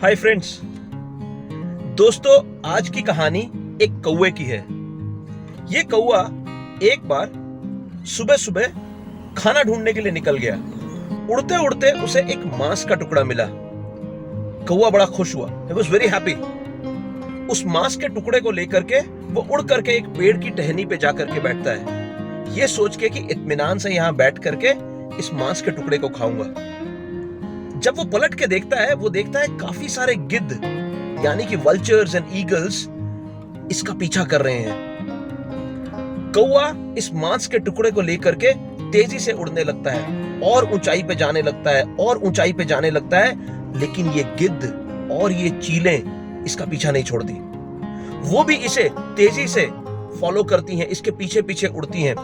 Hi friends. दोस्तों, आज की कहानी एक कौवे की है। ये कौवा एक बार सुबह सुबह खाना ढूंढने के लिए निकल गया। उड़ते उड़ते उसे एक मांस का टुकड़ा मिला। कौवा बड़ा खुश हुआ। He was very happy। उस मांस के टुकड़े को लेकर के वो उड़ करके एक पेड़ की टहनी पे जाकर के बैठता है, ये सोच के कि इत्मीनान से यहां बैठ करके इस मांस के टुकड़े को खाऊंगा। जब वो पलट के देखता है, वो देखता है काफी सारे गिद्ध यानी कि वल्चर्स एंड ईगल्स इसका पीछा कर रहे हैं। कौवा इस मांस के टुकड़े को लेकर के तेजी से उड़ने लगता है और ऊंचाई पे जाने लगता है और ऊंचाई पे जाने लगता है, लेकिन ये गिद्ध और ये चीलें इसका पीछा नहीं छोड़ती। वो भी इसे तेजी से फॉलो करती हैं, इसके पीछे पीछे उड़ती हैं।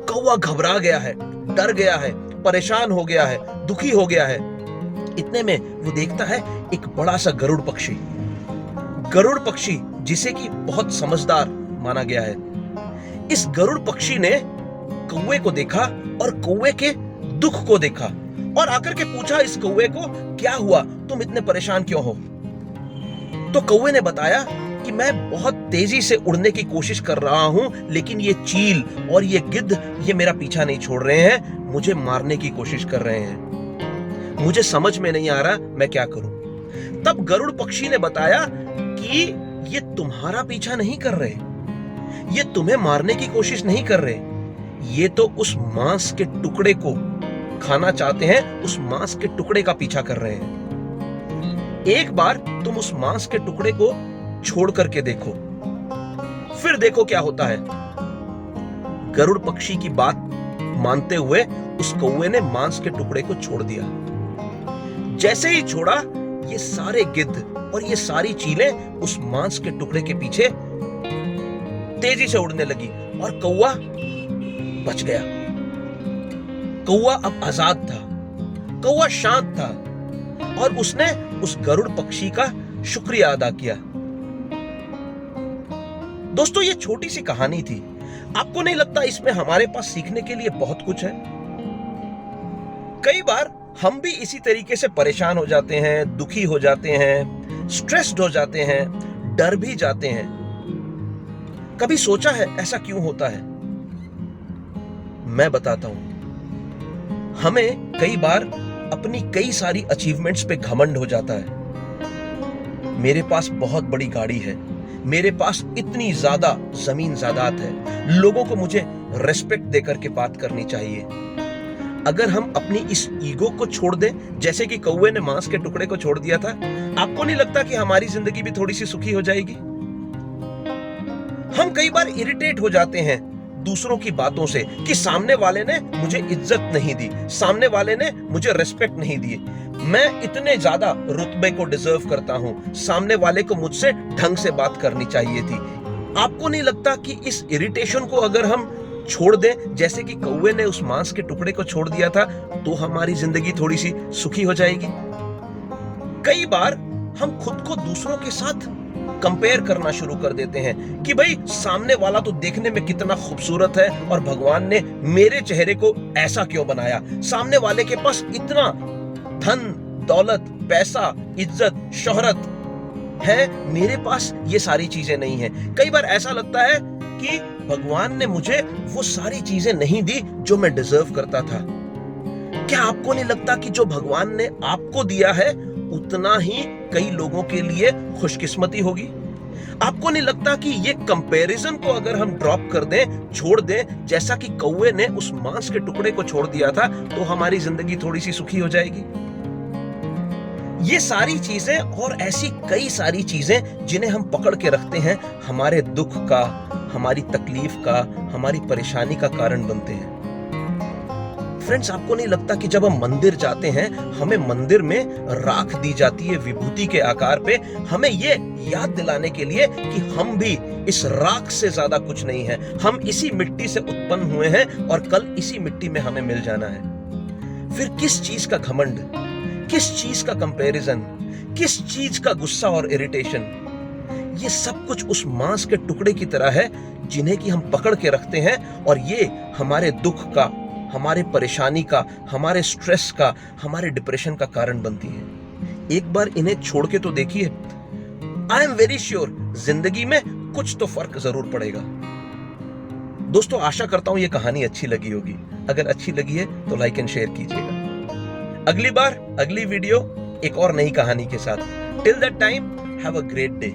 कौवा घबरा गया है, डर गया है, परेशान हो गया है, दुखी हो गया है। इतने में वो देखता है एक बड़ा सा गरुड़ पक्षी जिसे कि बहुत समझदार माना गया है। इस गरुड़ पक्षी ने कौवे को देखा और कौवे के दुख को देखा और आकर के पूछा इस कौवे को, क्या हुआ, तुम इतने परेशान क्यों हो? तो कौवे ने बताया कि मैं बहुत तेजी से उड़ने की कोशिश कर रहा हूं, लेकिन ये चील और ये गिद्ध ये मेरा पीछा नहीं छोड़ रहे हैं, मुझे मारने की कोशिश कर रहे हैं। मुझे समझ में नहीं आ रहा मैं क्या करूं। तब गरुड़ पक्षी ने बताया कि ये तुम्हारा पीछा नहीं कर रहे, ये तुम्हें मारने की कोशिश नहीं कर रहे, ये तो उस मांस के टुकड़े को खाना चाहते हैं, उस मांस के टुकड़े का पीछा कर रहे हैं। एक बार तुम उस मांस के टुकड़े को छोड़ करके देखो, फिर देखो क्या होता है। गरुड़ पक्षी की बात मानते हुए उस कौवे ने मांस के टुकड़े को छोड़ दिया। जैसे ही छोड़ा, ये सारे गिद्ध और ये सारी चीलें उस मांस के टुकड़े के पीछे तेजी से उड़ने लगी और कौवा बच गया। कौवा अब आजाद था, कौवा शांत था और उसने उस गरुड़ पक्षी का शुक्रिया अदा किया। दोस्तों, ये छोटी सी कहानी थी। आपको नहीं लगता इसमें हमारे पास सीखने के लिए बहुत कुछ है? कई बार हम भी इसी तरीके से परेशान हो जाते हैं, दुखी हो जाते हैं, स्ट्रेस्ड हो जाते हैं, डर भी जाते हैं। कभी सोचा है ऐसा क्यों होता है? मैं बताता हूं। हमें कई बार अपनी कई सारी अचीवमेंट्स पे घमंड हो जाता है। मेरे पास बहुत बड़ी गाड़ी है, मेरे पास इतनी ज्यादा जमीन जायदाद है, लोगों को मुझे रेस्पेक्ट देकर के बात करनी चाहिए। अगर हम अपनी इस ईगो को छोड़ दें, जैसे कि कौवे ने मांस के टुकड़े को छोड़ दिया था, आपको नहीं लगता कि हमारी जिंदगी भी थोड़ी सी सुखी हो जाएगी? हम कई बार इरिटेट हो जाते हैं दूसरों की बातों से कि सामने वाले ने मुझे इज्जत नहीं दी, सामने वाले ने मुझे रेस्पेक्ट नहीं दी, मैं इतने ज्यादा रुतबे को डिजर्व करता हूं, सामने वाले को मुझसे ढंग से बात करनी चाहिए थी। आपको नहीं लगता कि इस इरिटेशन को अगर हम छोड़ दें, जैसे कि कौवे ने उस मांस के टुकड़े को छोड़ दिया था, तो हमारी जिंदगी थोड़ी सी सुखी हो जाएगी? कई बार हम खुद को दूसरों के साथ कंपेयर करना शुरू कर देते हैं कि भाई सामने वाला तो देखने में कितना खूबसूरत है और भगवान ने मेरे चेहरे को ऐसा क्यों बनाया, सामने वाले के पास इतना धन दौलत, पैसा, इज्जत, शोहरत है, मेरे पास ये सारी चीजें नहीं हैं। कई बार ऐसा लगता है कि भगवान ने मुझे वो सारी चीजें नहीं दी जो मैं डिजर्व करता था। क्या आपको नहीं लगता कि जो भगवान ने आपको दिया है उतना ही कई लोगों के लिए खुशकिस्मती होगी? आपको नहीं लगता कि ये कंपैरिजन को अगर हम ड्रॉप कर दें, छोड़ दें, जैसा कि कौवे ने उस मांस के टुकड़े को छोड़ दिया था, तो हमारी जिंदगी थोड़ी सी सुखी हो जाएगी? ये सारी चीजें और ऐसी कई सारी चीजें जिन्हें हम पकड़ के रखते हैं, हमारे दुख का, हमारी तकलीफ का, हमारी परेशानी का कारण बनते हैं। फ्रेंड्स, आपको नहीं लगता कि जब हम मंदिर जाते हैं, हमें मंदिर में राख दी जाती है विभूति के आकार पे, हमें ये याद दिलाने के लिए कि हम भी इस राख से ज्यादा कुछ नहीं है, हम इसी मिट्टी से उत्पन्न हुए हैं और कल इसी मिट्टी में हमें मिल जाना है। फिर किस चीज का घमंड, किस चीज का कंपैरिजन, किस चीज का गुस्सा और इरिटेशन? ये सब कुछ उस मांस के टुकड़े की तरह है जिन्हें कि हम पकड़ के रखते हैं और ये हमारे दुख का, हमारे परेशानी का, हमारे स्ट्रेस का, हमारे डिप्रेशन का कारण बनती है। एक बार इन्हें छोड़ के तो देखिए, आई एम वेरी श्योर जिंदगी में कुछ तो फर्क जरूर पड़ेगा। दोस्तों, आशा करता हूं ये कहानी अच्छी लगी होगी। अगर अच्छी लगी है तो लाइक एंड शेयर कीजिएगा। अगली बार अगली वीडियो एक और नई कहानी के साथ। Till that time, have a great day.